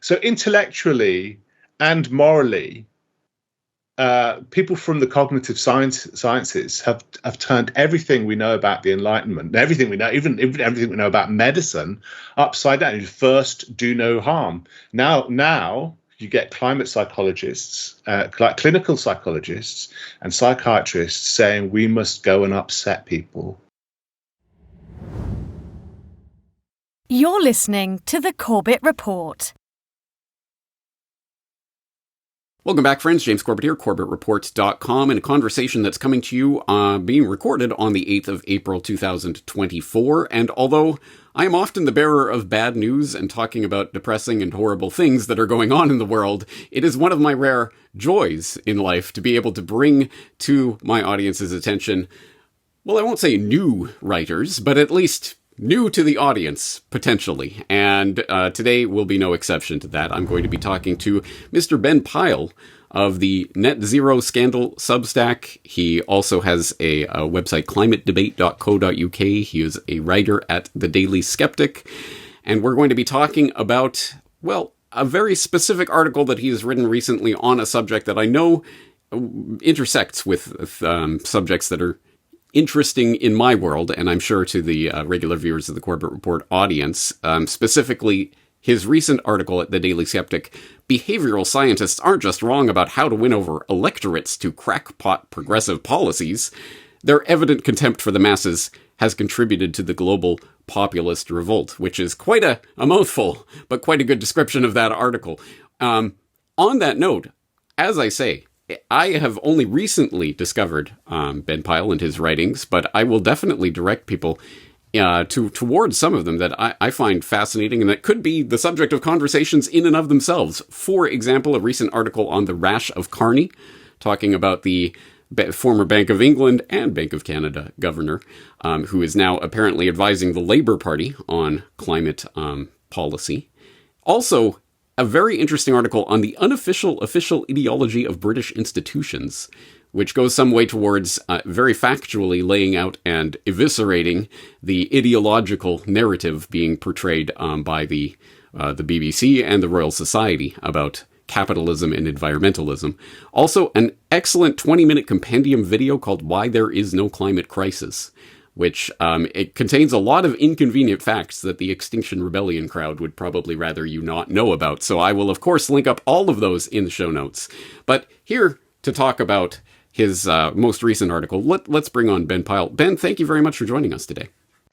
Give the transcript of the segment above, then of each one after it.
So intellectually and morally, people from the cognitive sciences have turned everything we know about the Enlightenment, everything we know, even everything we know about medicine, upside down. First, do no harm. Now you get climate psychologists, clinical psychologists, and psychiatrists saying we must go and upset people. You're listening to the Corbett Report. Welcome back, friends. James Corbett here, CorbettReports.com, and a conversation that's coming to you being recorded on the 8th of April 2024. And although I am often the bearer of bad news and talking about depressing and horrible things that are going on in the world, it is one of my rare joys in life to be able to bring to my audience's attention, well, I won't say new writers, but at least new to the audience, potentially. And today will be no exception to that. I'm going to be talking to Mr. Ben Pyle of the Net Zero Scandal Substack. He also has a website, climatedebate.co.uk. He is a writer at The Daily Skeptic. And we're going to be talking about, well, a very specific article that he has written recently on a subject that I know intersects with subjects that are interesting in my world, and I'm sure to the regular viewers of the Corbett Report audience, specifically his recent article at The Daily Skeptic, Behavioral Scientists Aren't Just Wrong About How to Win Over Electorates to Crackpot Progressive Policies. Their Evident Contempt for the Masses has contributed to the Global Populist Revolt, which is quite a mouthful, but quite a good description of that article. On that note, as I say, I have only recently discovered Ben Pyle and his writings, but I will definitely direct people towards some of them that I find fascinating and that could be the subject of conversations in and of themselves. For example, a recent article on the rash of Carney, talking about the former Bank of England and Bank of Canada governor, who is now apparently advising the Labour Party on climate policy. Also, a very interesting article on the unofficial official ideology of British institutions, which goes some way towards very factually laying out and eviscerating the ideological narrative being portrayed by the BBC and the Royal Society about capitalism and environmentalism. Also, an excellent 20-minute compendium video called Why There Is No Climate Crisis, which it contains a lot of inconvenient facts that the Extinction Rebellion crowd would probably rather you not know about. So I will, of course, link up all of those in the show notes. But here to talk about his most recent article, let's bring on Ben Pyle. Ben, thank you very much for joining us today.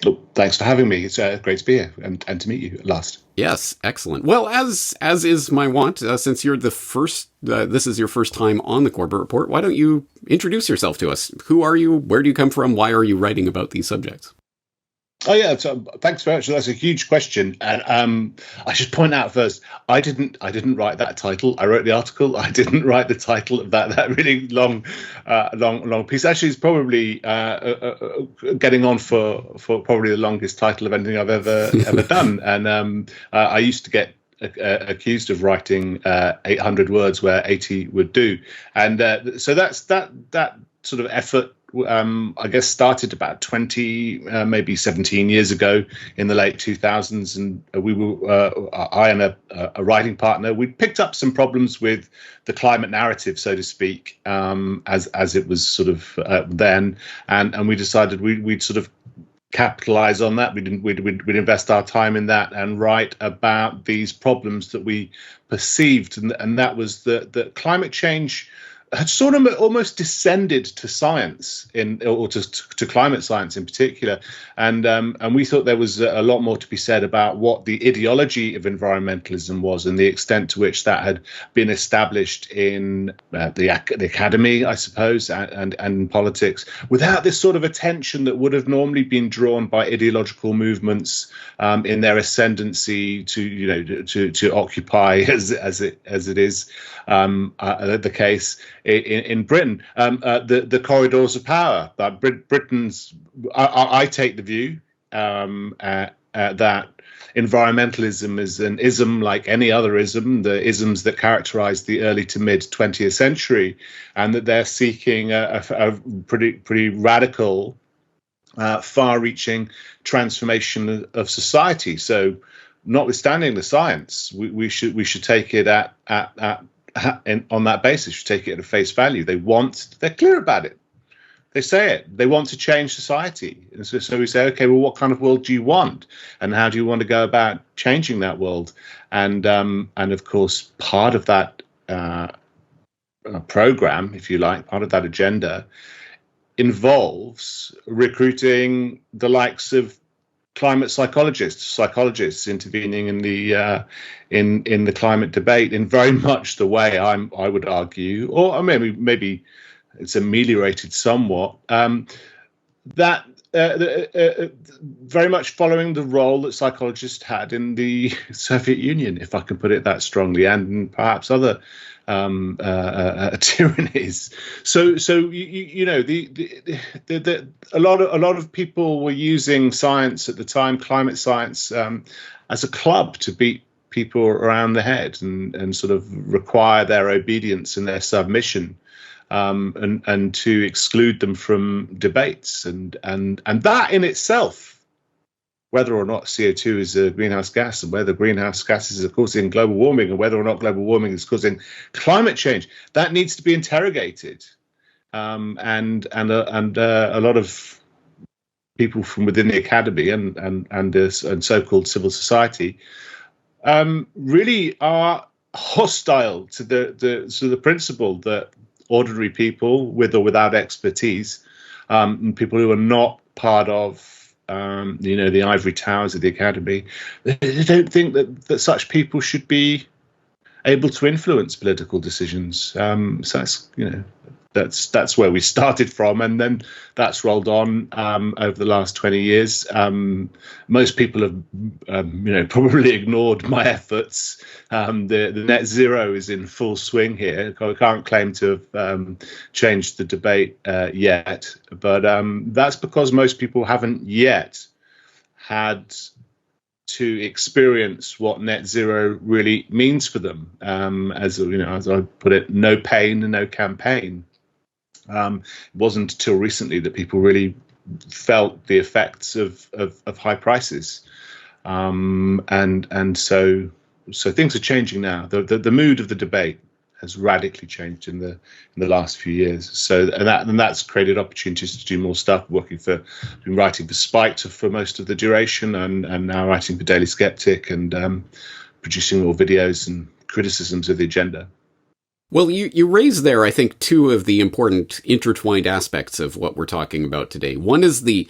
Oh, thanks for having me. It's great to be here and to meet you at last. Yes, excellent. Well, as is my wont, since you're the first, this is your first time on the Corbett Report, why don't you introduce yourself to us? Who are you? Where do you come from? Why are you writing about these subjects? Oh, yeah. So thanks very much. That's a huge question. And I should point out first, I didn't write that title. I wrote the article. I didn't write the title of that really long piece. Actually, it's probably getting on for probably the longest title of anything I've ever done. And I used to get accused of writing 800 words where 80 would do. And so that sort of effort, I guess, started about 20, maybe 17 years ago in the late 2000s. And we were, I and a writing partner, we picked up some problems with the climate narrative, so to speak, as it was sort of then. And we decided we'd sort of capitalize on that. We'd invest our time in that and write about these problems that we perceived. And that was that climate change had sort of almost descended to science or to climate science in particular. And we thought there was a lot more to be said about what the ideology of environmentalism was and the extent to which that had been established in the academy, I suppose, and politics, without this sort of attention that would have normally been drawn by ideological movements in their ascendancy to occupy as it is the case in Britain. The corridors of power. Britain's. I take the view that environmentalism is an ism like any other ism, the isms that characterize the early to mid 20th century, and that they're seeking a pretty radical, far-reaching transformation of society. So notwithstanding the science, we should take it on that basis. We should take it at face value. They're clear about it. They say it. They want to change society. And so we say, okay, well, what kind of world do you want? And how do you want to go about changing that world? And of course, part of that program, if you like, part of that agenda involves recruiting the likes of climate psychologists intervening in the climate debate in very much the way I would argue, or maybe it's ameliorated somewhat, that very much following the role that psychologists had in the Soviet Union, if I can put it that strongly, and perhaps other tyrannies. So you know, a lot of people were using science at the time, climate science, as a club to beat people around the head and sort of require their obedience and their submission. And to exclude them from debates, and that in itself, whether or not CO2 is a greenhouse gas, and whether greenhouse gases are causing global warming, and whether or not global warming is causing climate change, that needs to be interrogated. And a lot of people from within the academy and so-called civil society really are hostile to the principle that ordinary people, with or without expertise, people who are not part of, the ivory towers of the academy, they don't think that such people should be able to influence political decisions. So that's where we started from, and then that's rolled on over the last 20 years. Most people have, probably ignored my efforts. The net zero is in full swing here. I can't claim to have changed the debate yet, but that's because most people haven't yet had to experience what net zero really means for them. As I put it, no pain and no campaign. It wasn't until recently that people really felt the effects of high prices, and so things are changing now. The mood of the debate has radically changed in the last few years. So and that's created opportunities to do more stuff. Been writing for Spiked for most of the duration, and now writing for Daily Skeptic, and producing more videos and criticisms of the agenda. Well, you raised there, I think, two of the important intertwined aspects of what we're talking about today. One is the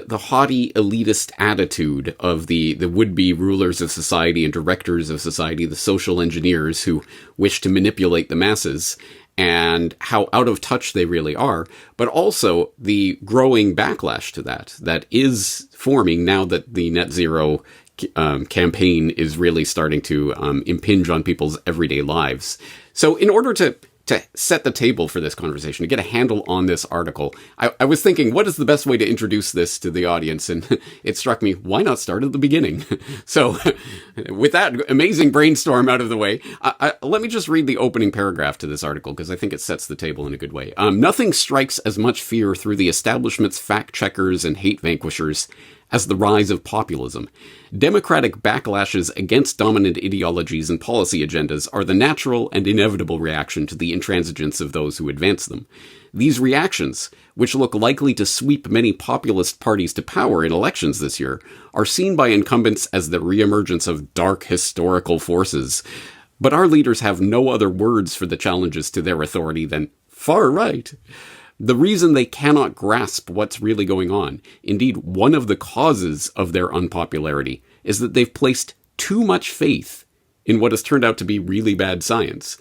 haughty elitist attitude of the would-be rulers of society and directors of society, the social engineers who wish to manipulate the masses, and how out of touch they really are, but also the growing backlash to that is forming now that the net zero campaign is really starting to impinge on people's everyday lives. So in order to set the table for this conversation, to get a handle on this article, I was thinking, what is the best way to introduce this to the audience? And it struck me, why not start at the beginning? So with that amazing brainstorm out of the way, let me just read the opening paragraph to this article, because I think it sets the table in a good way. Nothing strikes as much fear through the establishment's fact-checkers and hate vanquishers as the rise of populism. Democratic backlashes against dominant ideologies and policy agendas are the natural and inevitable reaction to the intransigence of those who advance them. These reactions, which look likely to sweep many populist parties to power in elections this year, are seen by incumbents as the reemergence of dark historical forces. But our leaders have no other words for the challenges to their authority than far right. The reason they cannot grasp what's really going on, indeed one of the causes of their unpopularity, is that they've placed too much faith in what has turned out to be really bad science.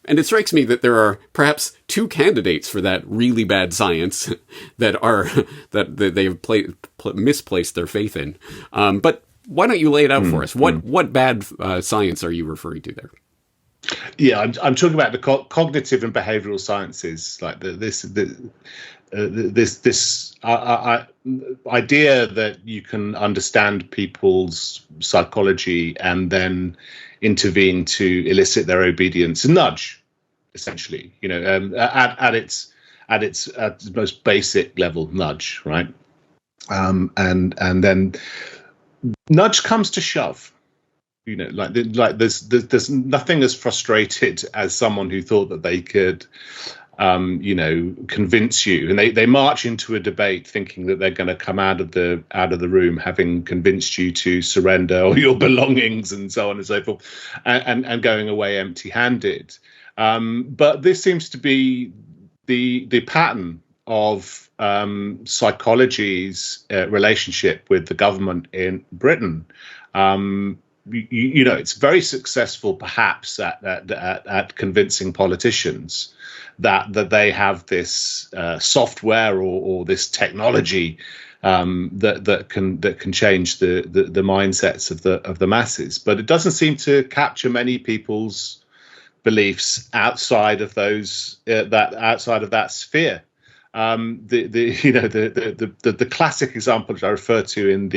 And it strikes me that there are perhaps two candidates for that really bad science that they have misplaced their faith in. But why don't you lay it out for us? What bad science are you referring to there? Yeah, I'm talking about the cognitive and behavioural sciences, like this idea that you can understand people's psychology and then intervene to elicit their obedience, nudge, essentially. At its most basic level, nudge, right? And then nudge comes to shove. there's nothing as frustrated as someone who thought that they could convince you, and they march into a debate thinking that they're going to come out of the room having convinced you to surrender all your belongings and so on and so forth, and going away empty-handed. But this seems to be the pattern of psychology's relationship with the government in Britain. It's very successful, perhaps, at convincing politicians that they have this software or this technology that can change the mindsets of the masses, but it doesn't seem to capture many people's beliefs outside of that sphere. The classic example which I refer to in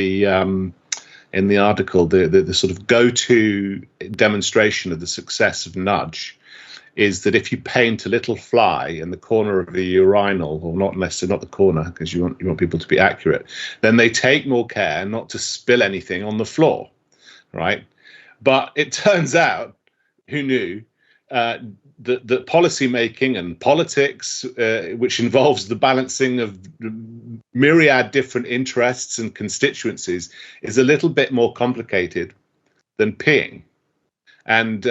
the article, the sort of go-to demonstration of the success of nudge is that if you paint a little fly in the corner of the urinal, or not necessarily not the corner, because you want people to be accurate, then they take more care not to spill anything on the floor, right? But it turns out, who knew, that policy making and politics, which involves the balancing of myriad different interests and constituencies, is a little bit more complicated than peeing. And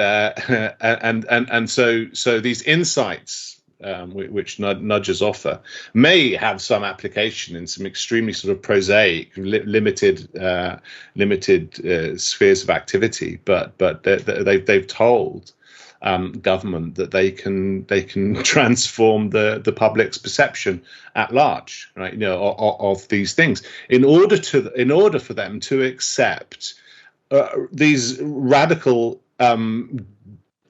so these insights which nudges offer may have some application in some extremely sort of prosaic, limited spheres of activity, but they've told government that they can transform the public's perception at large, right? Of these things in order for them to accept these radical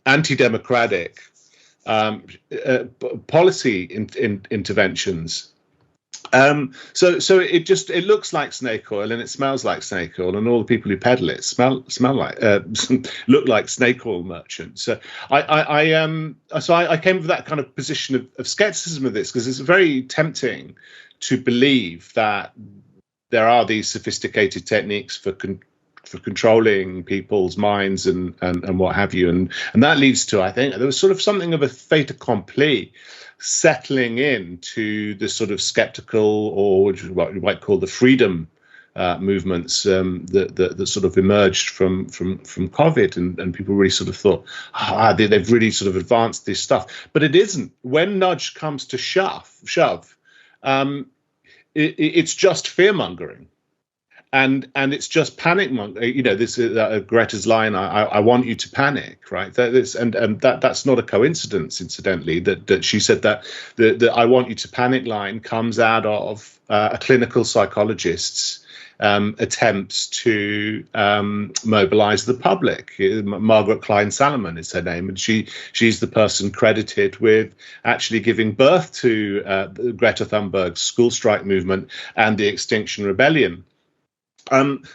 anti-democratic policy interventions. So it looks like snake oil and it smells like snake oil, and all the people who peddle it smell like look like snake oil merchants. So I came with that kind of position of skepticism of this, because it's very tempting to believe that there are these sophisticated techniques for controlling people's minds and what have you, and that leads to, I think, there was sort of something of a fait accompli settling into the sort of skeptical, or what you might call the freedom movements that sort of emerged from COVID, and people really sort of thought, they've really sort of advanced this stuff. But it isn't. When nudge comes to shove, it's just fear mongering. And it's just panic mongering. This is Greta's line. I want you to panic, right? That's not a coincidence, incidentally. That she said that the I want you to panic line comes out of a clinical psychologist's attempts to mobilize the public. Margaret Klein Salomon is her name, and she's the person credited with actually giving birth to Greta Thunberg's school strike movement and the Extinction Rebellion.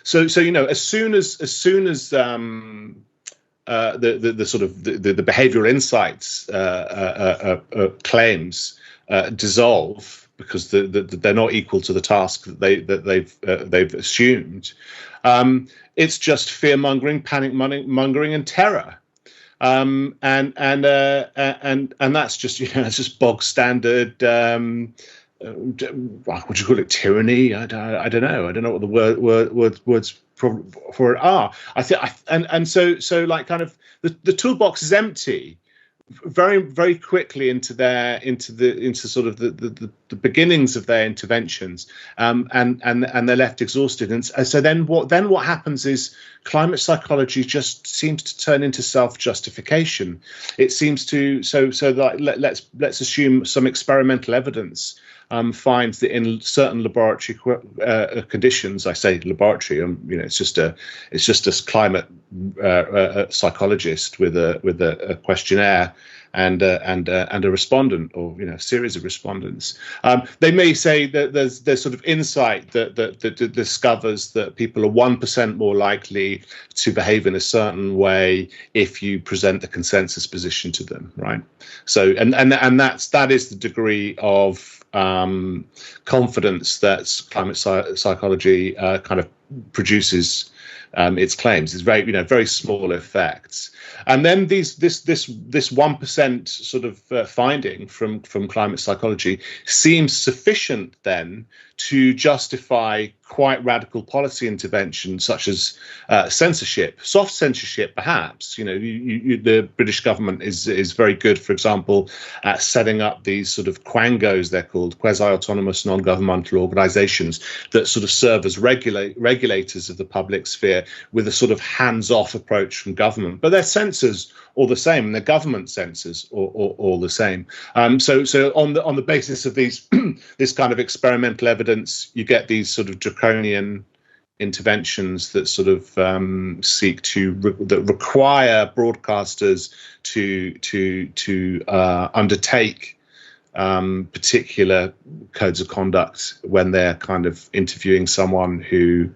So as soon as the sort of the behavioral insights claims dissolve, because they're not equal to the task that they've assumed, it's just fear mongering, panic mongering, and terror. And that's just it's just bog standard. What do you call it? Tyranny? I don't know. I don't know what the words for it are. I think, and so like kind of the toolbox is empty very, very quickly into sort of the beginnings of their interventions, and they're left exhausted. And so then what happens is climate psychology just seems to turn into self-justification. It seems to like let's assume some experimental evidence finds that in certain laboratory conditions, I say laboratory, it's just a climate psychologist with a questionnaire and a respondent, or a series of respondents. They may say that there's sort of insight that discovers that people are 1% more likely to behave in a certain way if you present the consensus position to them, right? So and that is the degree of confidence that climate psychology kind of produces its claims. It's very small effects. And then this 1% sort of finding from climate psychology seems sufficient then to justify quite radical policy intervention, such as censorship, soft censorship, perhaps. The British government is very good, for example, at setting up these sort of quangos, they're called, quasi-autonomous non-governmental organisations that sort of serve as regulators of the public sphere with a sort of hands-off approach from government. But their censors all the same, and their government censors all the same. So on the basis of these this kind of experimental evidence, you get these sort of draconian interventions that sort of seek to that require broadcasters to undertake particular codes of conduct when they're kind of interviewing someone who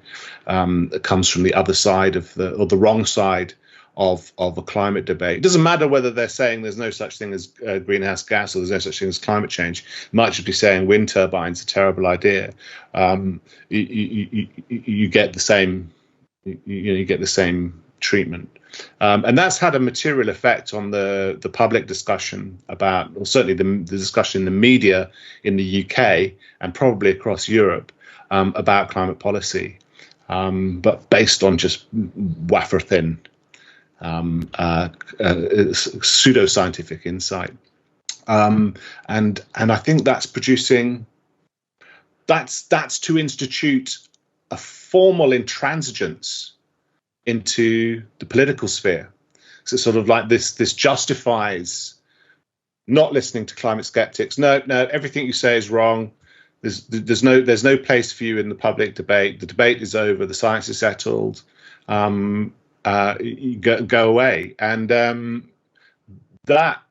comes from the other side of the wrong side of a climate debate. It doesn't matter whether they're saying there's no such thing as greenhouse gas or there's no such thing as climate change. They might just be saying wind turbines are a terrible idea. You get the same. You get the same treatment. And that's had a material effect on the public discussion about, or certainly the discussion in the media in the UK and probably across Europe about climate policy, but based on just wafer-thin pseudo-scientific insight. And I think that's producing, that's to institute a formal intransigence into the political sphere. So sort of like this justifies not listening to climate skeptics. No, everything you say is wrong. There's no place for you in the public debate. The debate is over. The science is settled. You go away. And that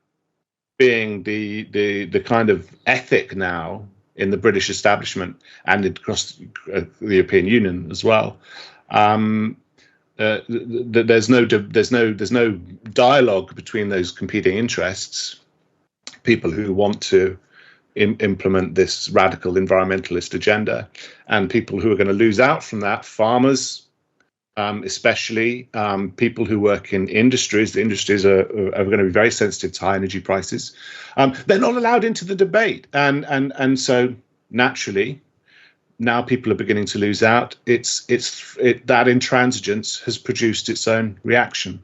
being the kind of ethic now in the British establishment and across the European Union as well. There's no dialogue between those competing interests. People who want to implement this radical environmentalist agenda, and people who are going to lose out from that, farmers, especially people who work in industries. The industries are going to be very sensitive to high energy prices. They're not allowed into the debate, and so naturally, now people are beginning to lose out. That intransigence has produced its own reaction.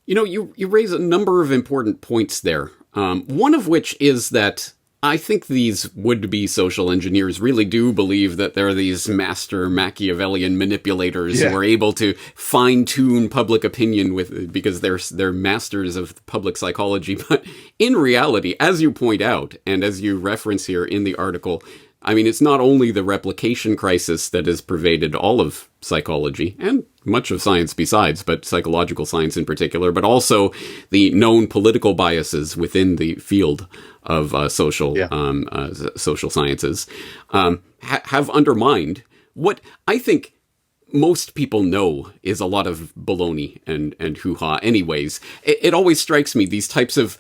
You raise a number of important points there. One of which is that I think these would-be social engineers really do believe that they're these master Machiavellian manipulators who are able to fine-tune public opinion because they're masters of public psychology. But in reality, as you point out, and as you reference here in the article, I mean, it's not only the replication crisis that has pervaded all of psychology and much of science besides, but psychological science in particular, but also the known political biases within the field of social sciences have undermined what I think most people know is a lot of baloney and hoo-ha anyways. It always strikes me, these types of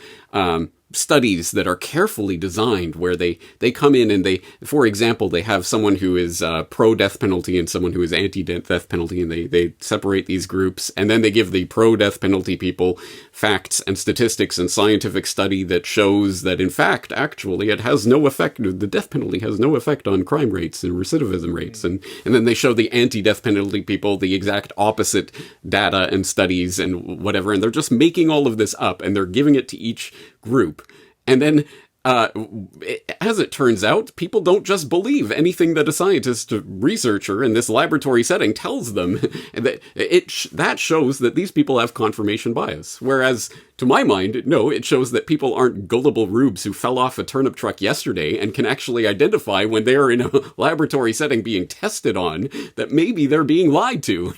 studies that are carefully designed, where they come in and they, for example, they have someone who is pro-death penalty and someone who is anti-death penalty, and they separate these groups, and then they give the pro-death penalty people facts and statistics and scientific study that shows that, in fact, actually, it has no effect, the death penalty has no effect on crime rates and recidivism rates, and then they show the anti-death penalty people the exact opposite data and studies and whatever, and they're just making all of this up, and they're giving it to each group. And then, as it turns out, people don't just believe anything that a scientist, researcher in this laboratory setting tells them. That shows that these people have confirmation bias. Whereas, to my mind, no, it shows that people aren't gullible rubes who fell off a turnip truck yesterday and can actually identify when they are in a laboratory setting being tested on that maybe they're being lied to.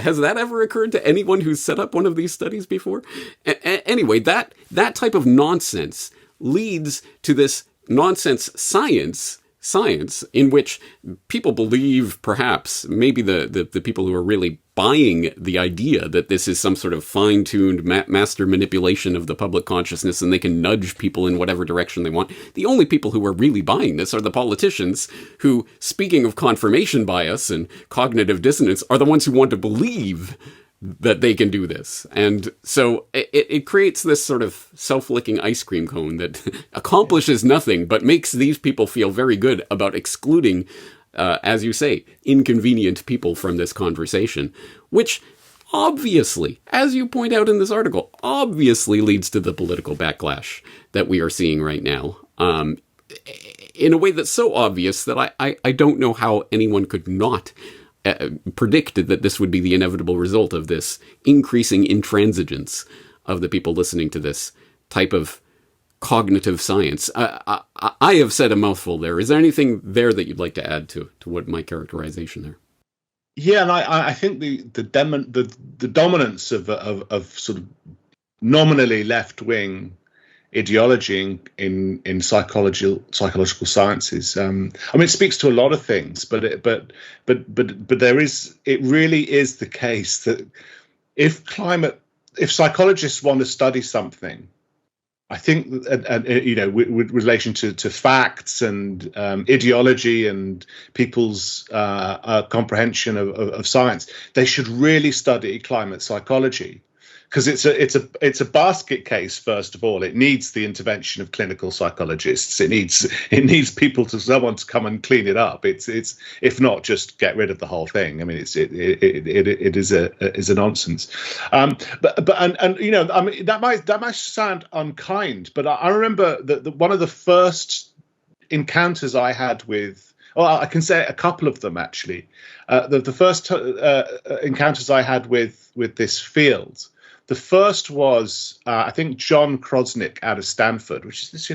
Has that ever occurred to anyone who's set up one of these studies before? Anyway, that type of nonsense leads to this nonsense science in which people believe, perhaps, maybe the people who are really buying the idea that this is some sort of fine-tuned master manipulation of the public consciousness and they can nudge people in whatever direction they want. The only people who are really buying this are the politicians who, speaking of confirmation bias and cognitive dissonance, are the ones who want to believe that they can do this. And so it creates this sort of self-licking ice cream cone that accomplishes nothing but makes these people feel very good about excluding, as you say, inconvenient people from this conversation, which obviously, as you point out in this article, obviously leads to the political backlash that we are seeing right now, in a way that's so obvious that I don't know how anyone could not predicted that this would be the inevitable result of this increasing intransigence of the people listening to this type of cognitive science. I have said a mouthful there. Is there anything there that you'd like to add to what my characterization there? Yeah, and I think the dominance of sort of nominally left-wing ideology in psychological sciences. I mean, it speaks to a lot of things, but it really is the case that if psychologists want to study something, I think, and with relation to facts and ideology and people's comprehension of science, they should really study climate psychology. Because it's a basket case. First of all, it needs the intervention of clinical psychologists. It needs someone to come and clean it up. It's if not just get rid of the whole thing. I mean, it is a nonsense. But I mean, that might sound unkind, but I remember that one of the first encounters I had with, well, I can say a couple of them actually. The first encounters I had with this field. The first was, I think, John Krosnick out of Stanford, which is this,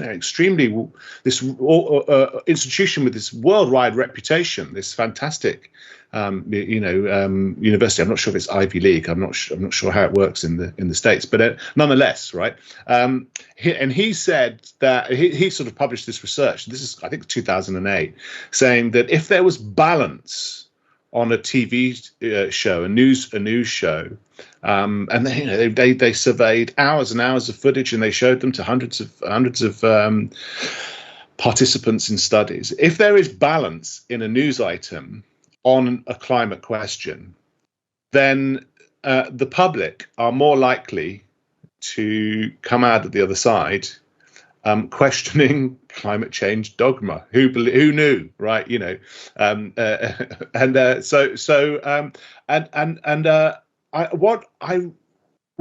institution with this worldwide reputation, this fantastic, university. I'm not sure if it's Ivy League. I'm not sure how it works in the States, but nonetheless, right. He said that he sort of published this research. This is, I think, 2008, saying that if there was balance on a TV show, a news show, and they surveyed hours and hours of footage, and they showed them to hundreds of participants in studies. If there is balance in a news item on a climate question, then the public are more likely to come out at the other side questioning climate change dogma. Who knew, right?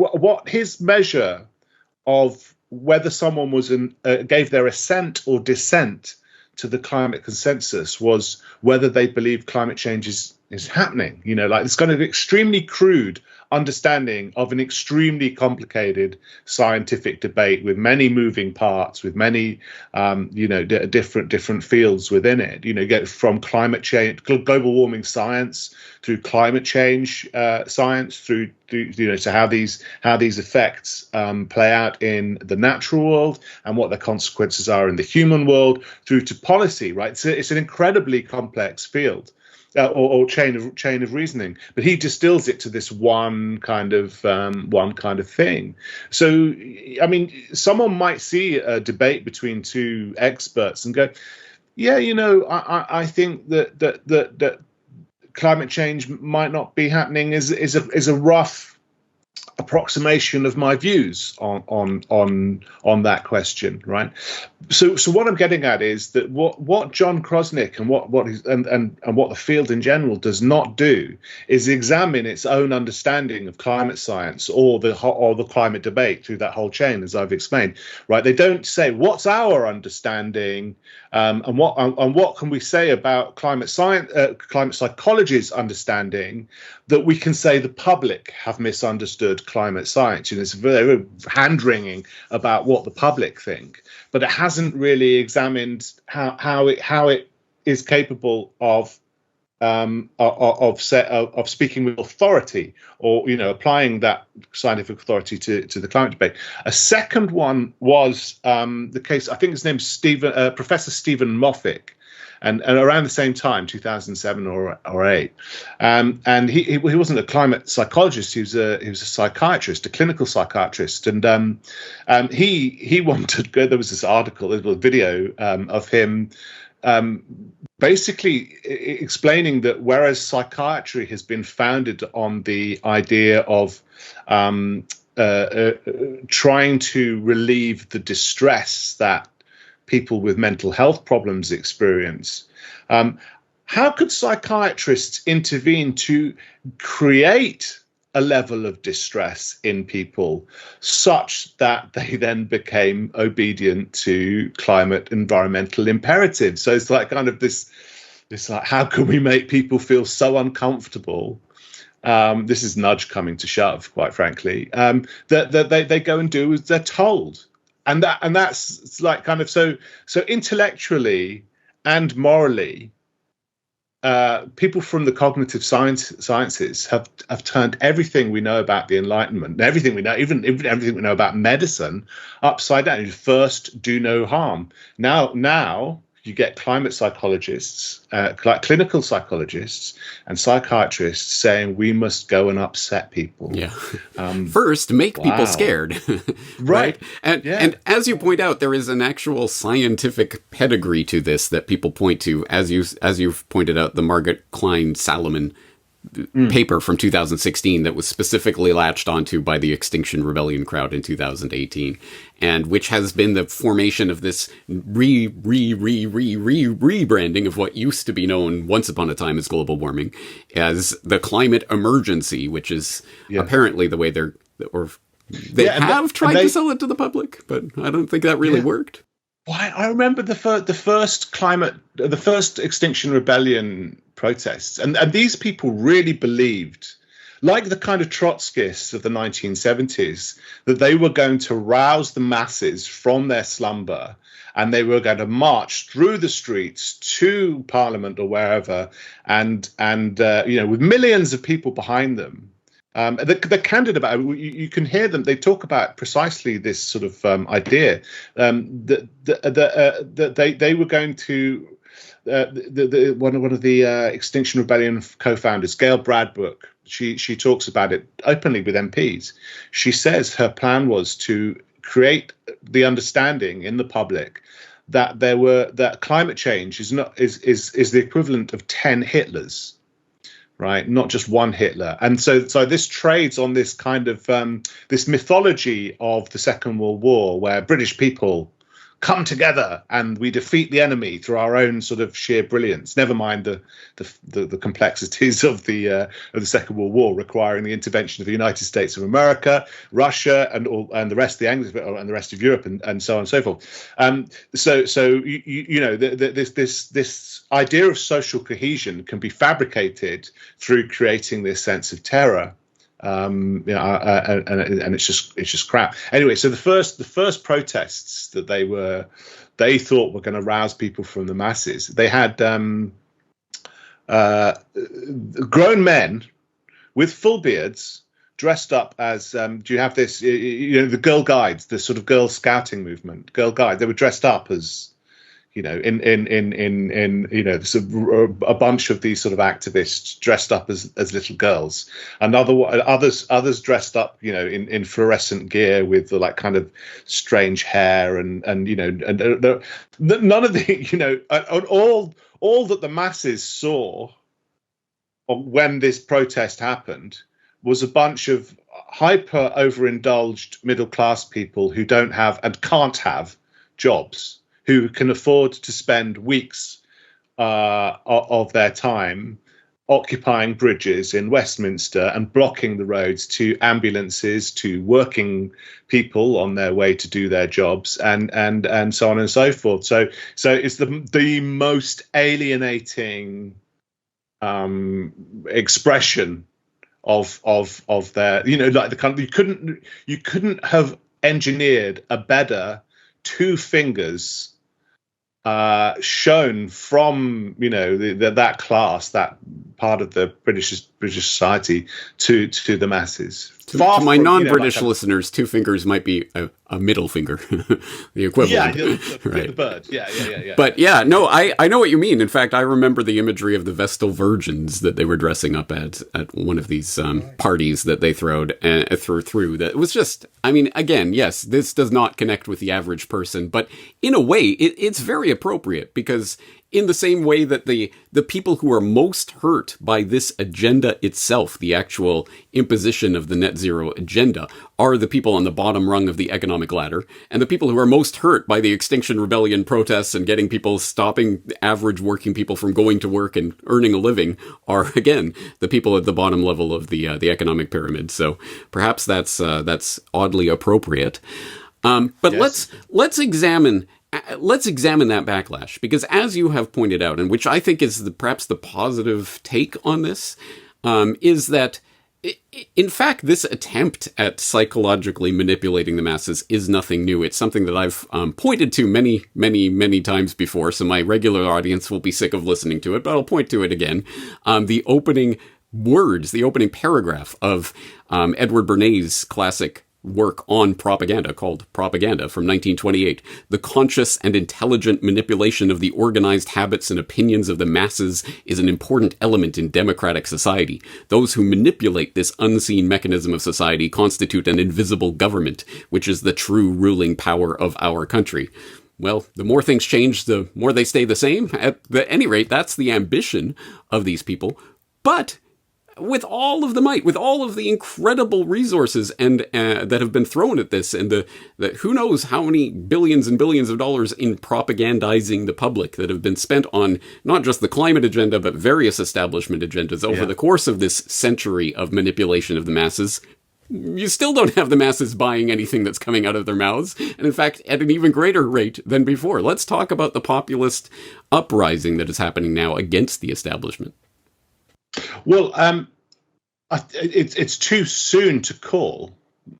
What his measure of whether someone gave their assent or dissent to the climate consensus was whether they believe climate change is happening. It's kind of extremely crude understanding of an extremely complicated scientific debate with many moving parts, with many different fields within it. Get from climate change, global warming science, through climate change science, through to how these effects play out in the natural world and what the consequences are in the human world, through to policy. Right, so it's an incredibly complex field. Or chain of reasoning, but he distills it to this one kind of thing. So, I mean, someone might see a debate between two experts and go, "Yeah, I think that climate change might not be happening." Is a rough approximation of my views on that question, right? So what I'm getting at is that what John Krosnick and what the field in general does not do is examine its own understanding of climate science or the climate debate through that whole chain, as I've explained, right? They don't say what's our understanding and what can we say about climate science, climate psychology's understanding that we can say the public have misunderstood climate science. It's very hand-wringing about what the public think, but it hasn't really examined how it is capable of speaking with authority, or applying that scientific authority to the climate debate. A second one was the case. I think his name's Professor Stephen Moffick. and around the same time, 2007 or 8. And he wasn't a climate psychologist. He was a psychiatrist, a clinical psychiatrist. And he wanted. There was this article, a little video of him basically explaining that whereas psychiatry has been founded on the idea of trying to relieve the distress that people with mental health problems experience, how could psychiatrists intervene to create a level of distress in people such that they then became obedient to climate environmental imperatives? So it's like kind of this like, how can we make people feel so uncomfortable? This is nudge coming to shove, quite frankly, that they go and do as they're told. And that's like kind of so intellectually and morally, people from the cognitive sciences have turned everything we know about the Enlightenment, everything we know, even everything we know about medicine, upside down. First, do no harm. Now you get climate psychologists, clinical psychologists, and psychiatrists saying we must go and upset people. Yeah. First, make people scared. Right. And as you point out, there is an actual scientific pedigree to this that people point to, as you've pointed out, the Margaret Klein Salomon paper from 2016 that was specifically latched onto by the Extinction Rebellion crowd in 2018, and which has been the formation of this rebranding of what used to be known once upon a time as global warming as the climate emergency, which is apparently the way they have tried to sell it to the public, but I don't think that really worked. Why? I remember the first Extinction Rebellion protests, and these people really believed, like the kind of Trotskyists of the 1970s, that they were going to rouse the masses from their slumber, and they were going to march through the streets to Parliament or wherever, and with millions of people behind them. They're candid about it. You can hear them. They talk about precisely this sort of idea that they were going to. One of the Extinction Rebellion co-founders, Gail Bradbrook, she talks about it openly with MPs. She says her plan was to create the understanding in the public that that climate change is the equivalent of 10 Hitlers. Right, not just one Hitler. And so this trades on this kind of this mythology of the Second World War, where British people come together and we defeat the enemy through our own sort of sheer brilliance. Never mind the complexities of the Second World War, requiring the intervention of the United States of America, Russia, and the rest of the Angles and the rest of Europe, and so on and so forth. This idea of social cohesion can be fabricated through creating this sense of terror. And it's just crap. Anyway, so the first protests that they thought were going to rouse people from the masses, they had grown men with full beards dressed up as do you have this? The Girl Guides, the sort of Girl Scouting movement, Girl Guides. They were dressed up as in a bunch of these sort of activists dressed up as little girls, and others dressed up, in fluorescent gear with the like kind of strange hair and none of the all that the masses saw when this protest happened was a bunch of hyper overindulged middle class people who don't have and can't have jobs, who can afford to spend weeks of their time occupying bridges in Westminster and blocking the roads to ambulances, to working people on their way to do their jobs, and so on and so forth. So it's the most alienating expression of their, like the kind of, you couldn't have engineered a better two fingers shown from that class, that part of the British society to the masses. To my non-British listeners, two fingers might be a middle finger, the equivalent. Yeah, right. the bird. Yeah. But yeah, no, I know what you mean. In fact, I remember the imagery of the Vestal Virgins that they were dressing up at one of these parties that they threw. That was just, I mean, again, yes, this does not connect with the average person, but in a way, it's very appropriate because in the same way that the people who are most hurt by this agenda itself, the actual imposition of the net zero agenda, are the people on the bottom rung of the economic ladder, and the people who are most hurt by the Extinction Rebellion protests and getting people, stopping average working people from going to work and earning a living are, again, the people at the bottom level of the economic pyramid. So perhaps that's oddly appropriate. But yes. Let's examine that backlash, because as you have pointed out, and which I think is perhaps the positive take on this, is that in fact, this attempt at psychologically manipulating the masses is nothing new. It's something that I've pointed to many, many, many times before, so my regular audience will be sick of listening to it, but I'll point to it again. The opening paragraph of Edward Bernay's classic work on propaganda called Propaganda from 1928. The conscious and intelligent manipulation of the organized habits and opinions of the masses is an important element in democratic society. Those who manipulate this unseen mechanism of society constitute an invisible government, which is the true ruling power of our country. Well, the more things change, the more they stay the same. At any rate, that's the ambition of these people. But with all of the might, with all of the incredible resources and that have been thrown at this, and the who knows how many billions and billions of dollars in propagandizing the public that have been spent on not just the climate agenda, but various establishment agendas over the course of this century of manipulation of the masses, you still don't have the masses buying anything that's coming out of their mouths, and in fact, at an even greater rate than before. Let's talk about the populist uprising that is happening now against the establishment. Well, it's too soon to call,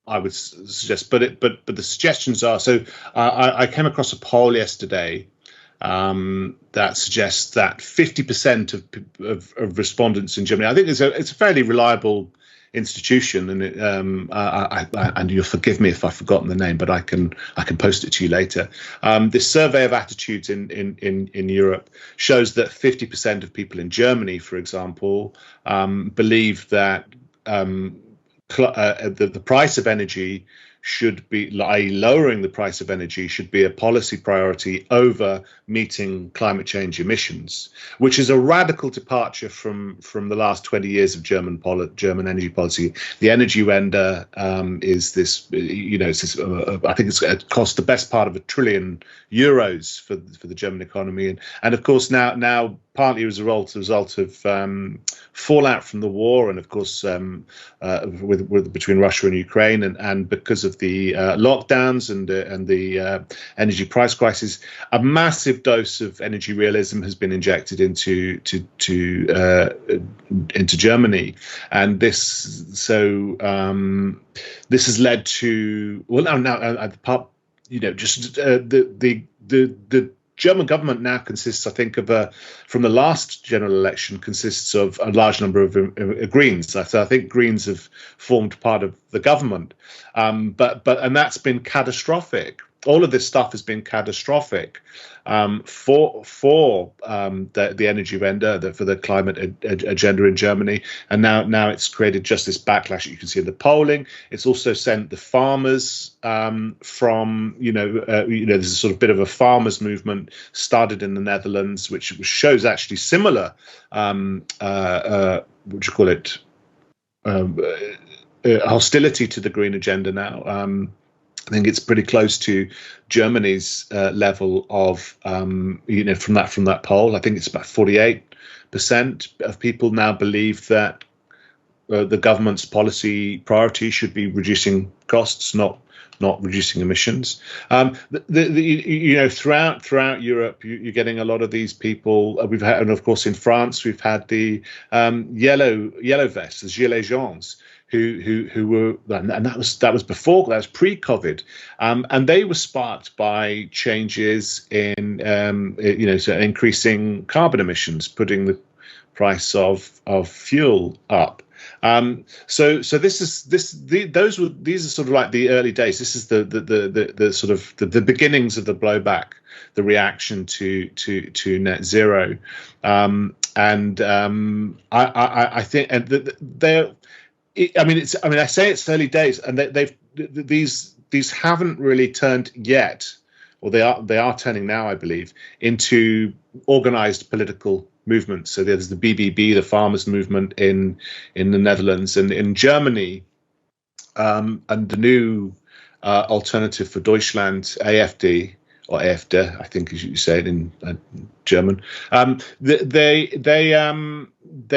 I would suggest, but the suggestions are. So I came across a poll yesterday that suggests that 50% of respondents in Germany, I think it's a fairly reliable institution, and and you'll forgive me if I've forgotten the name, but I can post it to you later. This survey of attitudes in Europe shows that 50% of people in Germany, for example, believe that the price of energy should be, lowering the price of energy should be a policy priority over meeting climate change emissions, which is a radical departure from the last 20 years of German energy policy. The Energiewende is this, it's this, I think it cost the best part of €1 trillion for the German economy, and of course now partly as a result of fallout from the war, and of course between Russia and Ukraine, and because of the lockdowns and the energy price crisis, a massive dose of energy realism has been injected into Germany, and this has led to the German government now consists, I think, from the last general election, consists of a large number of Greens. So I think Greens have formed part of the government, but that's been catastrophic. All of this stuff has been catastrophic for the Energiewende, for the climate agenda in Germany, and now it's created just this backlash that you can see in the polling. It's also sent the farmers from there's a sort of bit of a farmers movement started in the Netherlands, which shows actually similar hostility to the green agenda now. I think it's pretty close to Germany's level of, from that poll. I think it's about 48% of people now believe that the government's policy priority should be reducing costs, not reducing emissions. Throughout Europe, you're getting a lot of these people. We've had, and of course in France, we've had the yellow vests, the gilets jaunes, who were, and that was pre-COVID, and they were sparked by changes in increasing carbon emissions, putting the price of fuel up. So these are sort of like the early days. This is the sort of the beginnings of the blowback, the reaction to net zero, I think, and they're. I say it's early days, and these haven't really turned yet, or they are turning now, I believe, into organized political movements. So there's the BBB, the farmers' movement in the Netherlands, and in Germany, and the new Alternative for Deutschland, AfD, or AfD, I think as you say it in German. They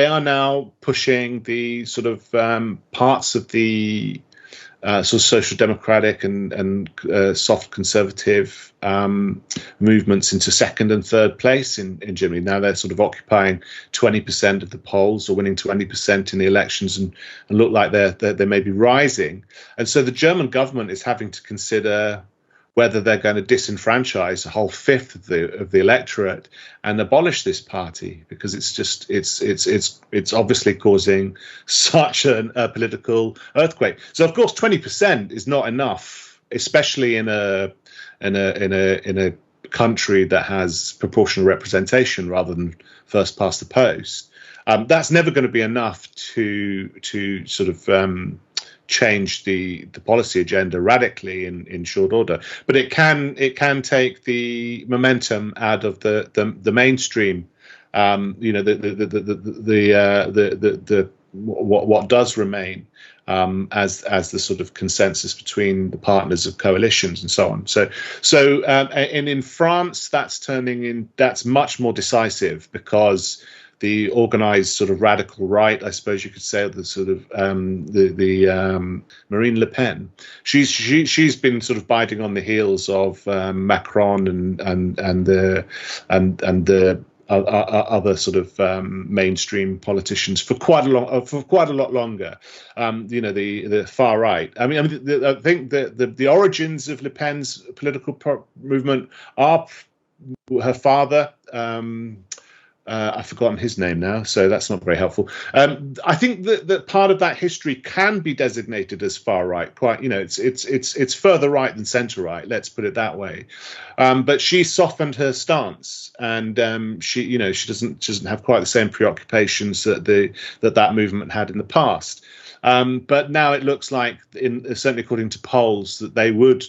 are now pushing the sort of parts of the sort of social democratic and soft conservative movements into second and third place in Germany. Now they're sort of occupying 20% of the polls, or winning 20% in the elections, and look like they may be rising. And so the German government is having to consider whether they're going to disenfranchise a whole fifth of the electorate and abolish this party, because it's obviously causing such a political earthquake. So of course 20% is not enough, especially in a country that has proportional representation rather than first past the post. That's never going to be enough to sort of change the policy agenda radically in short order, but it can take the momentum out of the mainstream. What does remain as the sort of consensus between the partners of coalitions and so on. And in France, that's much more decisive, because the organized sort of radical right, I suppose you could say, the sort of Marine Le Pen, she's been sort of biting on the heels of Macron and the other sort of mainstream politicians for quite a lot longer. The far right. I think the origins of Le Pen's political movement are her father. I've forgotten his name now, so that's not very helpful. I think that part of that history can be designated as far right. Quite, it's further right than centre right. Let's put it that way. But she softened her stance, and she doesn't have quite the same preoccupations that movement had in the past. But now it looks like, certainly according to polls, that they would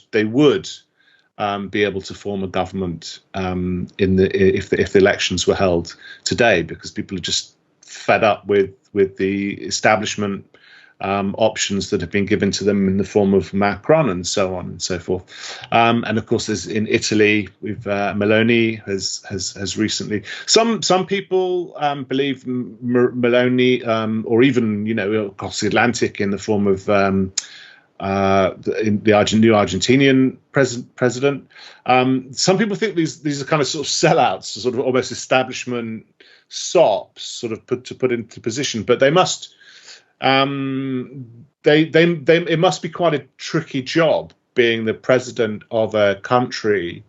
be able to form a government if the elections were held today, because people are just fed up with the establishment options that have been given to them in the form of Macron and so on and so forth. And of course, there's in Italy, we've Meloni has recently. Some people believe Meloni, or even across the Atlantic, in the form of in the new Argentinian president. Some people think these are kind of sort of sellouts, sort of almost establishment sops, sort of put into position. But they must, it must be quite a tricky job being the president of a country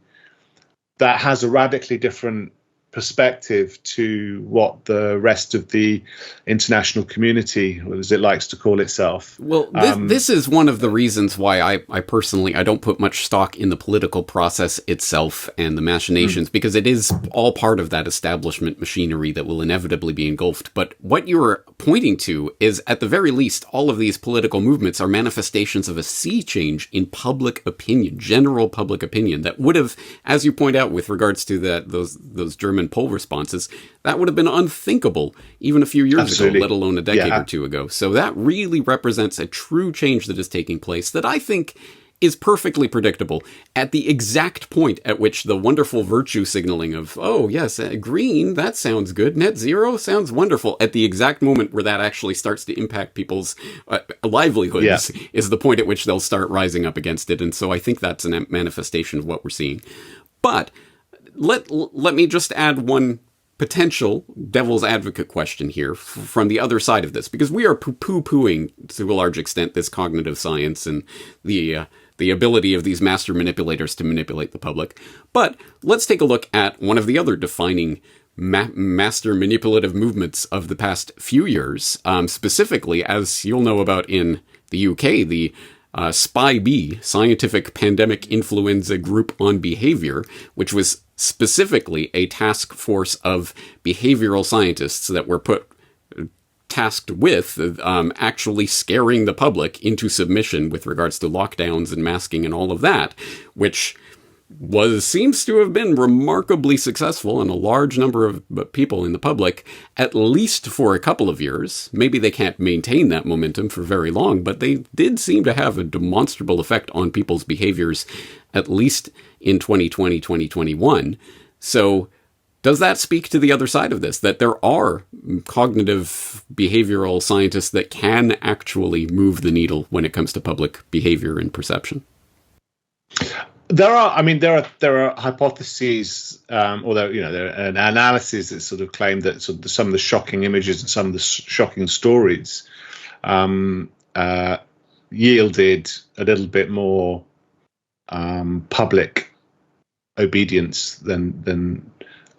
that has a radically different perspective to what the rest of the international community, as it likes to call itself. Well, this is one of the reasons why I personally don't put much stock in the political process itself and the machinations, because it is all part of that establishment machinery that will inevitably be engulfed. But what you're pointing to is, at the very least, all of these political movements are manifestations of a sea change in public opinion, general public opinion, that would have, as you point out with regards to those German poll responses, that would have been unthinkable even a few years ago, let alone a decade or two ago. So that really represents a true change that is taking place that I think is perfectly predictable at the exact point at which the wonderful virtue signaling of, oh yes, green, that sounds good, net zero sounds wonderful, at the exact moment where that actually starts to impact people's livelihoods is the point at which they'll start rising up against it. And so I think that's a manifestation of what we're seeing. But let me just add one potential devil's advocate question here from the other side of this, because we are poo-pooing to a large extent this cognitive science and the ability of these master manipulators to manipulate the public. But let's take a look at one of the other defining master manipulative movements of the past few years, specifically, as you'll know about in the UK, the SPI-B, Scientific Pandemic Influenza Group on Behavior, which was specifically a task force of behavioral scientists that were tasked with actually scaring the public into submission with regards to lockdowns and masking and all of that, which seems to have been remarkably successful in a large number of people in the public, at least for a couple of years. Maybe they can't maintain that momentum for very long, but they did seem to have a demonstrable effect on people's behaviors, at least in 2020, 2021. So does that speak to the other side of this, that there are cognitive behavioral scientists that can actually move the needle when it comes to public behavior and perception? There are hypotheses, although there are an analysis that sort of claim that some of the shocking images and some of the shocking stories yielded a little bit more public obedience than.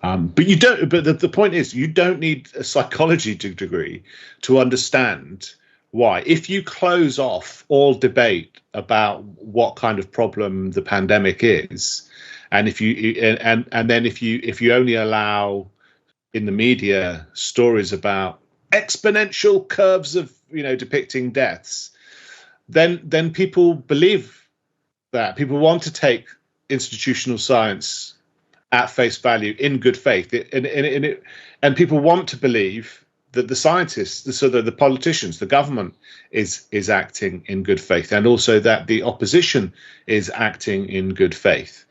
But you don't. But the point is, you don't need a psychology degree to understand why. If you close off all debate about what kind of problem the pandemic is, and if you only allow in the media stories about exponential curves of depicting deaths, then people believe that. People want to take institutional science at face value in good faith, and people want to believe that the scientists, so the politicians, the government is acting in good faith, and also that the opposition is acting in good faith.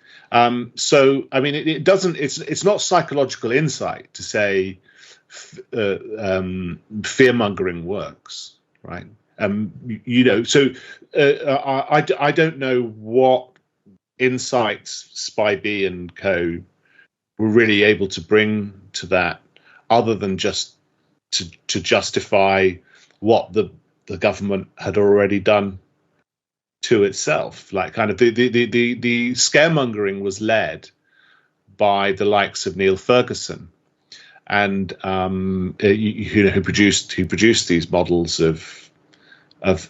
So, I mean, it doesn't. It's not psychological insight to say fear mongering works, right? So I don't know what insights SPI-B and co were really able to bring to that, other than just to justify what the government had already done to itself. Like, kind of the scaremongering was led by the likes of Neil Ferguson, and who produced these models of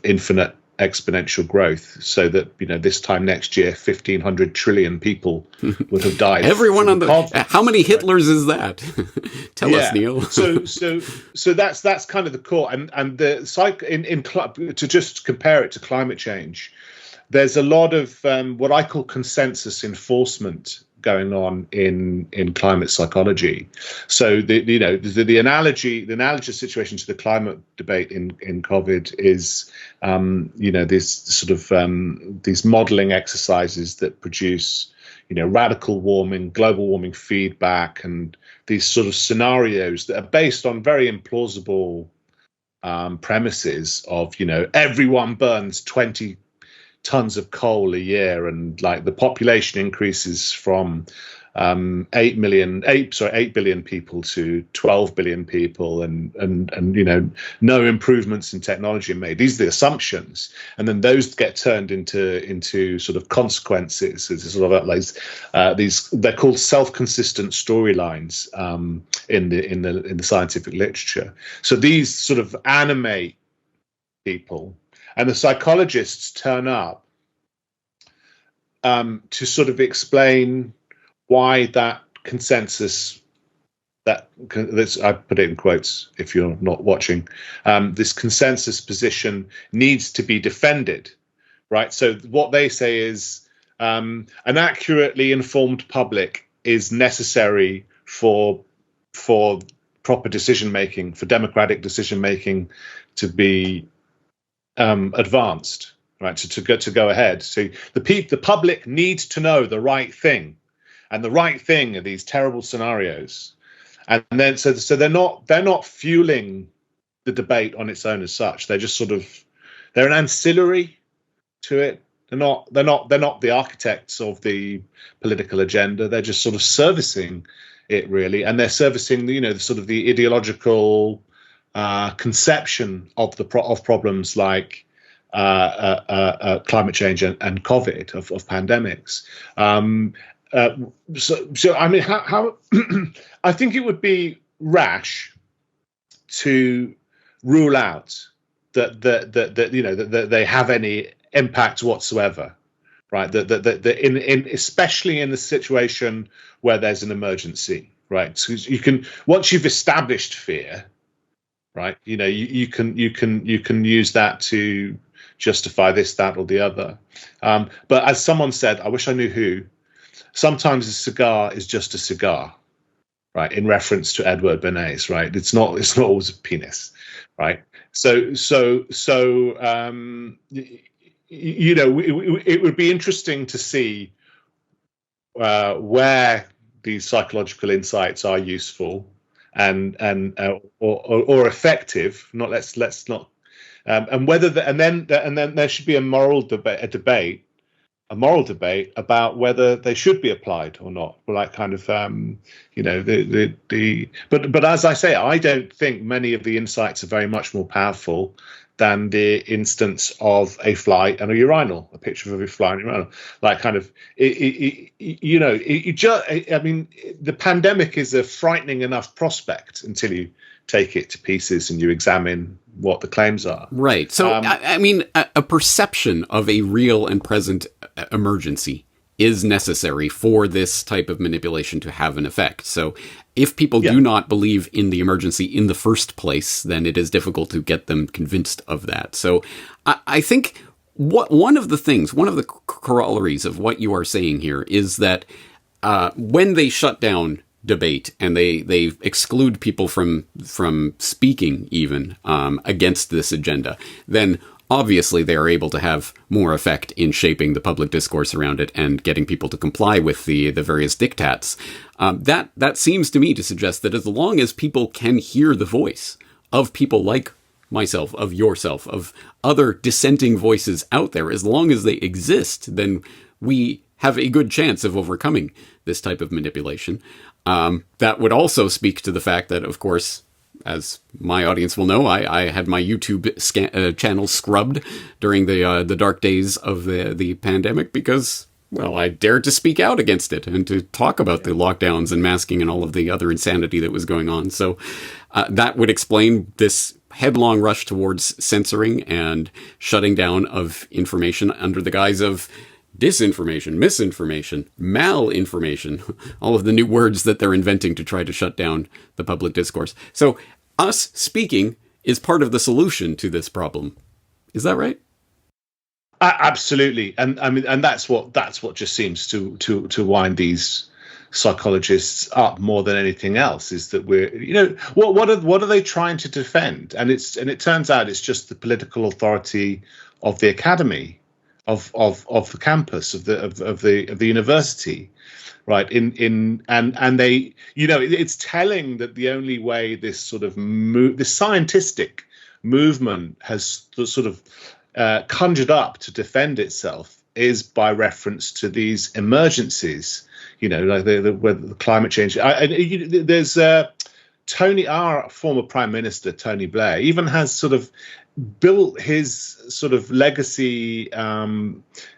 infinite exponential growth, so that this time next year 1,500 trillion people would have died. Everyone on how many Hitlers is that? Tell us, Neil. so that's kind of the core, and the to just compare it to climate change, there's a lot of what I call consensus enforcement going on in climate psychology. So the analogous situation to the climate debate in COVID is this sort of these modeling exercises that produce radical warming, global warming feedback, and these sort of scenarios that are based on very implausible premises of everyone burns 20 tons of coal a year, and like the population increases from 8 billion people to 12 billion people, and no improvements in technology are made. These are the assumptions, and then those get turned into sort of consequences. It's sort of like these, they're called self-consistent storylines in the scientific literature. So these sort of animate people, and the psychologists turn up to sort of explain why that consensus, I put it in quotes if you're not watching, this consensus position needs to be defended, right? So what they say is an accurately informed public is necessary for proper decision making, for democratic decision making to be advanced, right? To go ahead. So the public needs to know the right thing, and the right thing are these terrible scenarios, and then so they're not fueling the debate on its own as such. They're just they're an ancillary to it. They're not the architects of the political agenda. They're just sort of servicing it, really, and they're servicing the ideological conception of problems like climate change and COVID, of pandemics. So I mean, how I think it would be rash to rule out that they have any impact whatsoever, right? That in especially in the situation where there's an emergency, right? So you can, once you've established fear, right? You can use that to justify this, that, or the other. But as someone said, I wish I knew who, sometimes a cigar is just a cigar, right? In reference to Edward Bernays, right? It's not always a penis, right? So it would be interesting to see where these psychological insights are useful and or effective. Not let's not, and whether and then there should be a moral debate about whether they should be applied or not. Like kind of but as I say, I don't think many of the insights are very much more powerful than the instance of a fly and a urinal, a picture of a fly and a urinal. Like kind of, I mean, the pandemic is a frightening enough prospect until you take it to pieces and you examine what the claims are. Right. So, I mean, a perception of a real and present emergency is necessary for this type of manipulation to have an effect. So if people do not believe in the emergency in the first place, then it is difficult to get them convinced of that. So I think one of the corollaries of what you are saying here is that when they shut down debate and they exclude people from speaking even against this agenda, then obviously they are able to have more effect in shaping the public discourse around it and getting people to comply with the various diktats. That seems to me to suggest that as long as people can hear the voice of people like myself, of yourself, of other dissenting voices out there, as long as they exist, then we have a good chance of overcoming this type of manipulation. That would also speak to the fact that, of course, as my audience will know, I had my YouTube channel scrubbed during the dark days of the pandemic because, well, I dared to speak out against it and to talk about the lockdowns and masking and all of the other insanity that was going on. So that would explain this headlong rush towards censoring and shutting down of information under the guise of disinformation, misinformation, malinformation, all of the new words that they're inventing to try to shut down the public discourse. So us speaking is part of the solution to this problem. Is that right? Absolutely. And I mean, and that's what just seems to wind these psychologists up more than anything else, is that we're, what are they trying to defend? And it turns out it's just the political authority of the academy, of the campus, of the university, right? And they, it's telling that the only way this sort of this scientific movement has sort of conjured up to defend itself is by reference to these emergencies, like the climate change. There's our former Prime Minister, Tony Blair, even has sort of built his sort of legacy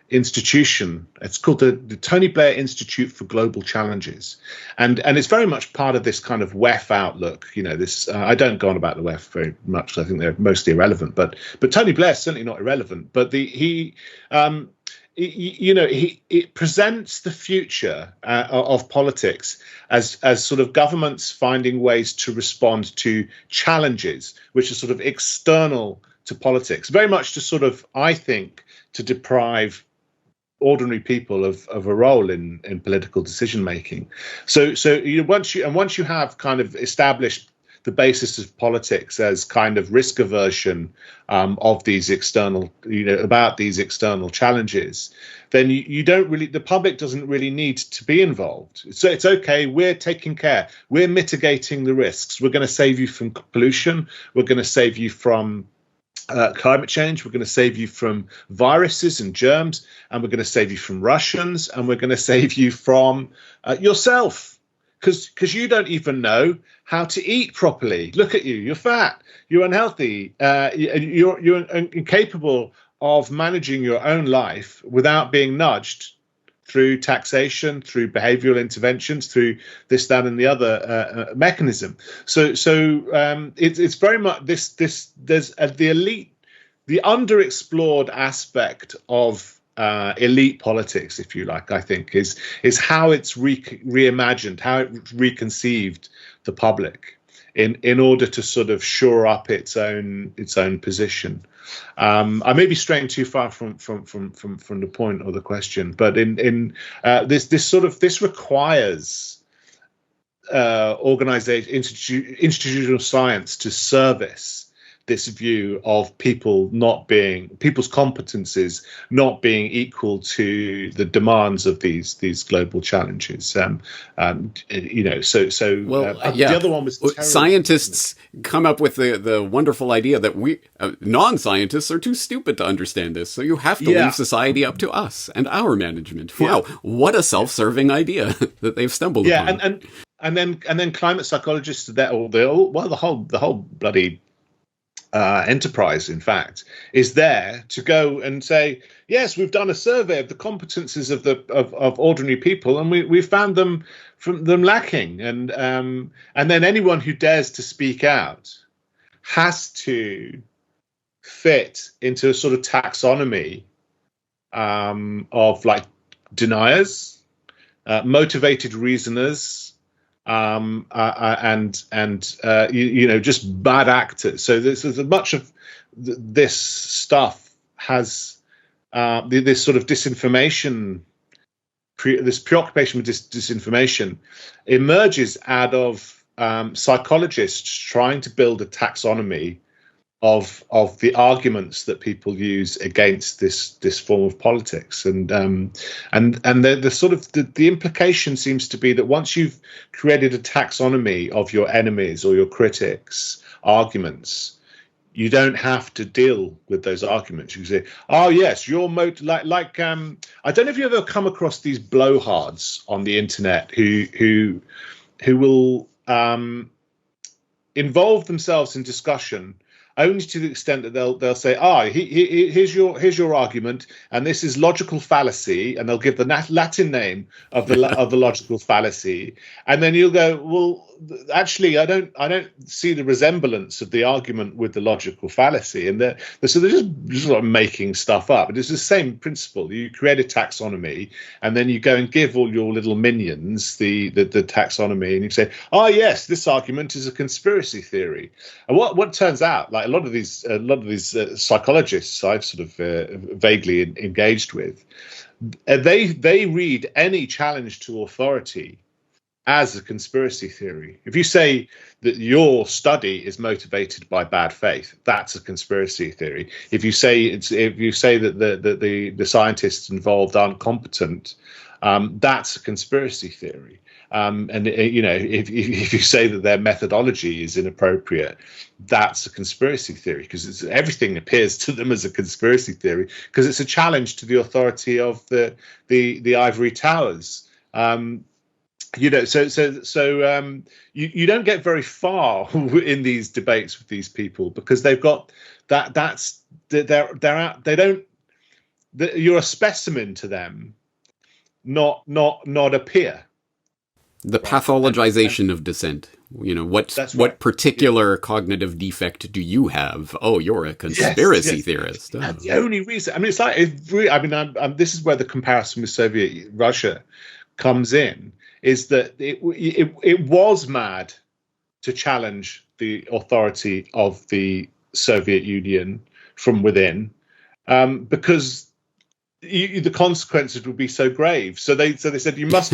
institution. It's called the Tony Blair Institute for Global Challenges, and it's very much part of this kind of WEF outlook. This I don't go on about the WEF very much. I think they're mostly irrelevant, but Tony Blair's certainly not irrelevant. But he presents the future of politics as sort of governments finding ways to respond to challenges which are sort of external to politics, very much to sort of, I think, to deprive ordinary people of a role in political decision making. So once you have kind of established the basis of politics as kind of risk aversion of these external, about these external challenges, then you don't really, the public doesn't really need to be involved. So it's okay, we're taking care, we're mitigating the risks, we're going to save you from pollution, we're going to save you from climate change, we're going to save you from viruses and germs, and we're going to save you from Russians, and we're going to save you from yourself, because you don't even know how to eat properly. Look at you, you're fat, you're unhealthy, you're incapable of managing your own life without being nudged through taxation, through behavioural interventions, through this, that, and the other mechanism. So it's very much this. There's the elite, the underexplored aspect of elite politics, if you like. I think is how it's reimagined, how it reconceived the public in order to sort of shore up its own position. I may be straying too far from the point or the question, but this requires institutional science to service this view of people's competences not being equal to the demands of these global challenges. The other one was scientists come up with the wonderful idea that we non-scientists are too stupid to understand this, so you have to leave society up to us and our management. Wow, what a self-serving idea that they've stumbled upon. And then climate psychologists the whole bloody enterprise, in fact, is there to go and say, yes, we've done a survey of the competences of ordinary people, and we found them lacking, and then anyone who dares to speak out has to fit into a sort of taxonomy of like deniers, motivated reasoners, just bad actors. So there's much of this stuff has this sort of disinformation, this preoccupation with disinformation emerges out of psychologists trying to build a taxonomy of the arguments that people use against this form of politics, and the sort of the implication seems to be that once you've created a taxonomy of your enemies or your critics' arguments, you don't have to deal with those arguments. You say, "Oh yes, your I don't know if you ever come across these blowhards on the internet who will involve themselves in discussion only to the extent that they'll say, here's your argument, and this is logical fallacy, and they'll give the Latin name of the logical fallacy, and then you'll go, well, actually, I don't see the resemblance of the argument with the logical fallacy, and they're just sort of making stuff up. It's the same principle. You create a taxonomy, and then you go and give all your little minions the taxonomy, and you say, yes, this argument is a conspiracy theory. And what turns out, like a lot of these psychologists I've sort of vaguely engaged with, they read any challenge to authority as a conspiracy theory. If you say that your study is motivated by bad faith, that's a conspiracy theory. If you say that the scientists involved aren't competent, that's a conspiracy theory. If you say that their methodology is inappropriate, that's a conspiracy theory, because everything appears to them as a conspiracy theory because it's a challenge to the authority of the ivory towers. You don't get very far in these debates with these people because they've got you're a specimen to them, not a peer. The pathologization of dissent. What particular cognitive defect do you have? Oh, you're a conspiracy theorist. Oh. The only reason, it's like, this is where the comparison with Soviet Russia comes in, is that it was mad to challenge the authority of the Soviet Union from within, because the consequences would be so grave. So they said you must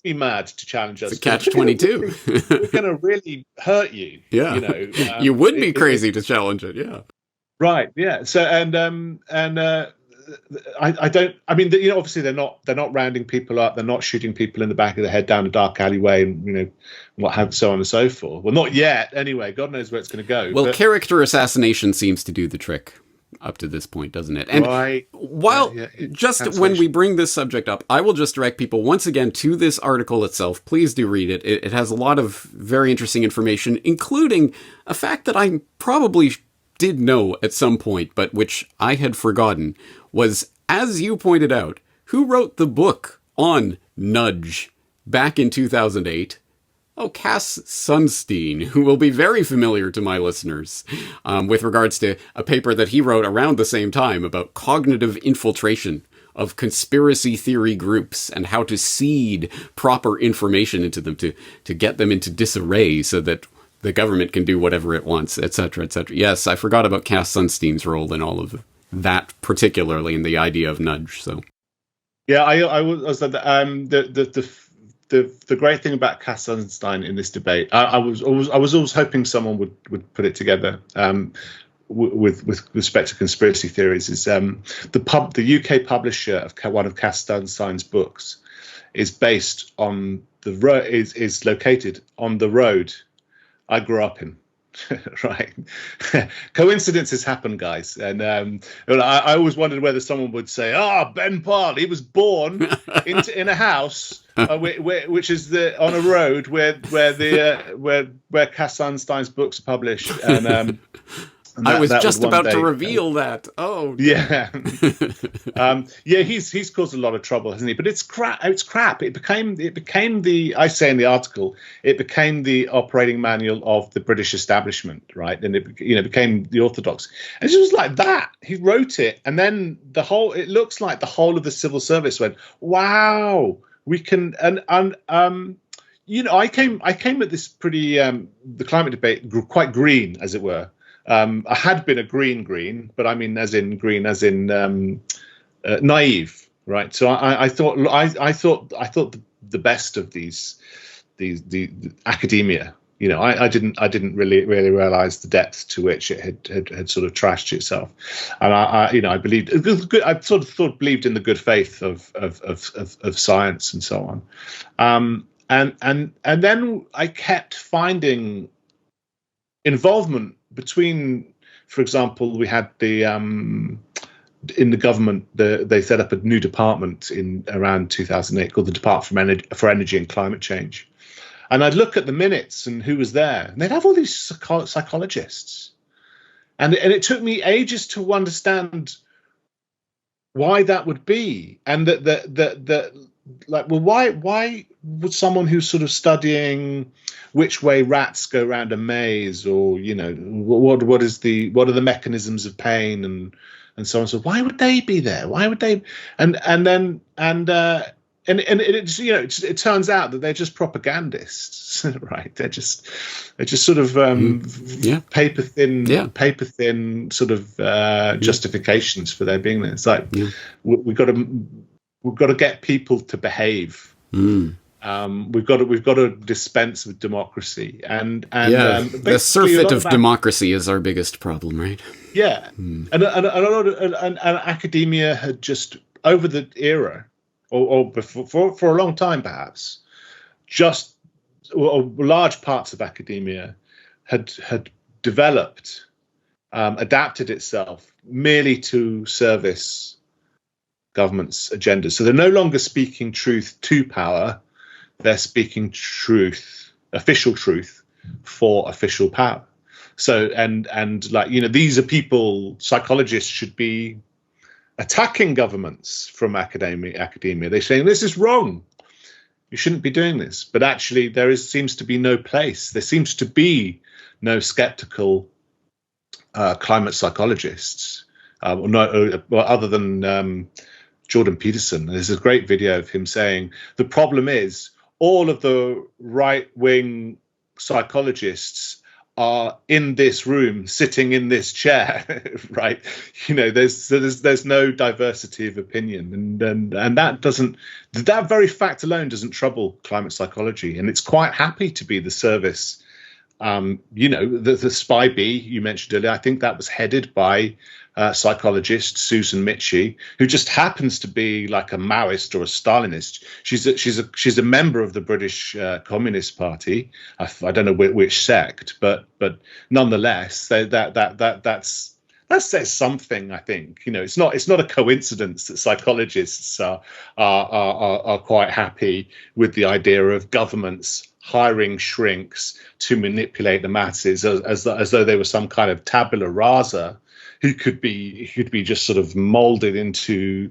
be mad to challenge us. It's a catch-22. We're going to really hurt you. Yeah, you would be crazy to challenge it. Yeah, right. Yeah. So I don't. Obviously they're not rounding people up. They're not shooting people in the back of the head down a dark alleyway, and so on and so forth. Well, not yet. Anyway, God knows where it's going to go. Well, character assassination seems to do the trick up to this point, doesn't it? And when we bring this subject up, I will just direct people once again to this article itself. Please do read it. It has a lot of very interesting information, including a fact that I probably did know at some point, but which I had forgotten, was, as you pointed out, who wrote the book on nudge back in 2008? Oh, Cass Sunstein, who will be very familiar to my listeners with regards to a paper that he wrote around the same time about cognitive infiltration of conspiracy theory groups and how to seed proper information into them to get them into disarray so that the government can do whatever it wants, etc., etc. Yes, I forgot about Cass Sunstein's role in all of that, particularly in the idea of nudge. So, yeah, I was the great thing about Cass Sunstein in this debate, I was always hoping someone would put it together. With respect to conspiracy theories, is the UK publisher of one of Cass Sunstein's books is based on the road is located on the road I grew up in. Right. Coincidences happen, guys. And I always wondered whether someone would say, Ben Parr, he was born in a house which is on a road where Cass Sunstein's books are published. And I was just about to reveal that. Oh, yeah. He's caused a lot of trouble, hasn't he? But it's crap. It became I say in the article, it became the operating manual of the British establishment, right? And it became the orthodox. And it was like that. He wrote it, and then it looks like the whole of the civil service went, wow, we can. And I came at this pretty the climate debate quite green, as it were. I had been a green, but I mean, as in green, as in naive, right? So I thought the best of the academia. I didn't really realize the depth to which it had sort of trashed itself, and I believed I sort of believed in the good faith of science and so on, and then I kept finding involvement between, for example, we had in the government, they set up a new department in around 2008 called the Department for Energy and Climate Change. And I'd look at the minutes and who was there, and they'd have all these psychologists. And it took me ages to understand why that would be. And why would someone who's sort of studying which way rats go around a maze, or what are the mechanisms of pain and so on, so why would they be there? Why would they? And it turns out that they're just propagandists, right? They're just sort of paper thin sort of justifications for their being there. It's like we've got to get people to behave. We've got to dispense with democracy, and the surfeit of democracy is our biggest problem, right? Yeah, and a lot of academia had just over the era, or before for a long time perhaps, large parts of academia had developed, adapted itself merely to service government's agendas. So they're no longer speaking truth to power. They're speaking truth, official truth, for official power. So, and these are people, psychologists should be attacking governments from academia. They're saying this is wrong. You shouldn't be doing this. But actually, seems to be no place. There seems to be no skeptical climate psychologists, other than Jordan Peterson. There's a great video of him saying the problem is all of the right-wing psychologists are in this room, sitting in this chair, right? There's no diversity of opinion, and that very fact alone doesn't trouble climate psychology, and it's quite happy to be the service. The Spy Bee you mentioned earlier, I think that was headed by psychologist Susan Michie, who just happens to be like a Maoist or a Stalinist. She's a member of the British Communist Party. I don't know which sect, but nonetheless, that says something. I think it's not a coincidence that psychologists are quite happy with the idea of governments hiring shrinks to manipulate the masses, as though they were some kind of tabula rasa who could be just sort of molded into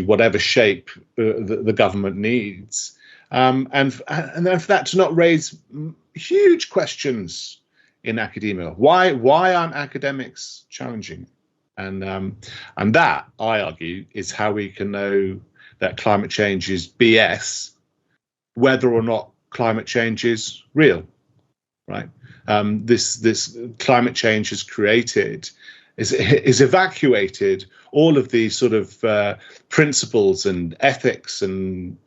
whatever shape the government needs, and then for that to not raise huge questions in academia. Why aren't academics challenging? And that, I argue, is how we can know that climate change is BS, whether or not climate change is real, right? This climate change has created, is evacuated all of these sort of principles and ethics and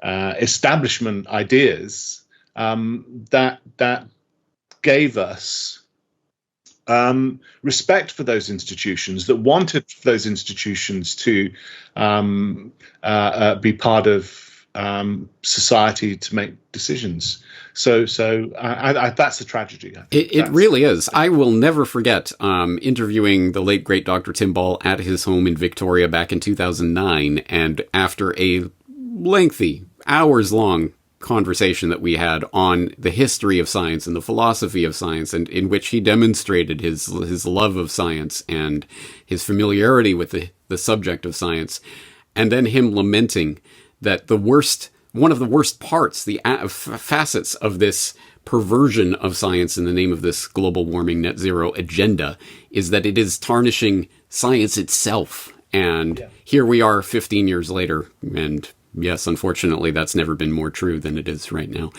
establishment ideas that gave us respect for those institutions, that wanted those institutions to be part of society, to make decisions. So that's the tragedy. It really is. I will never forget interviewing the late, great Dr. Tim Ball at his home in Victoria back in 2009. And after a lengthy, hours-long conversation that we had on the history of science and the philosophy of science, and in which he demonstrated his love of science and his familiarity with the subject of science, and then him lamenting that one of the worst parts, the facets of this perversion of science in the name of this global warming net zero agenda, is that it is tarnishing science itself. And here we are 15 years later, and yes, unfortunately, that's never been more true than it is right now.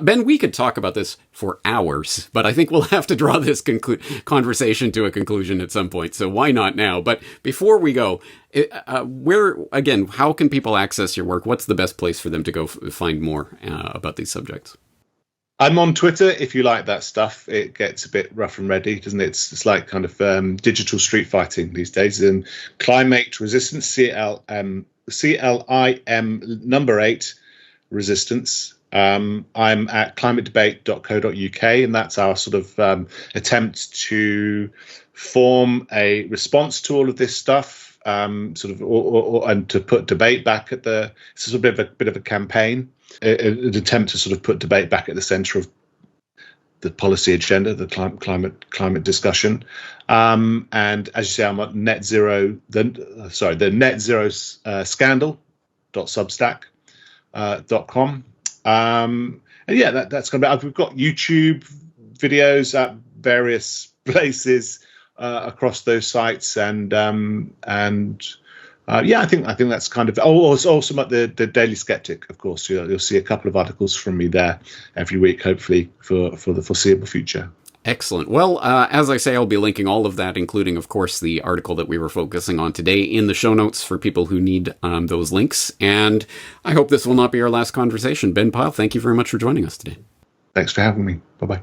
Ben, we could talk about this for hours, but I think we'll have to draw this conversation to a conclusion at some point. So why not now? But before we go, how can people access your work? What's the best place for them to go find more about these subjects? I'm on Twitter if you like that stuff. It gets a bit rough and ready, doesn't it? It's like kind of digital street fighting these days. And Climate Resistance, CLIM number 8 resistance. I'm at climatedebate.co.uk, and that's our sort of attempt to form a response to all of this stuff, and to put debate back at it's a bit of a campaign, an attempt to sort of put debate back at the centre of the policy agenda, the climate discussion. And as you say, I'm at the net zero scandal.substack.com. And yeah, that's going to be, we've got YouTube videos at various places across those sites. And I think that's kind of, also at the Daily Skeptic, of course. You'll see a couple of articles from me there every week, hopefully for the foreseeable future. Excellent. Well, as I say, I'll be linking all of that, including, of course, the article that we were focusing on today in the show notes for people who need those links. And I hope this will not be our last conversation. Ben Pyle, thank you very much for joining us today. Thanks for having me. Bye-bye.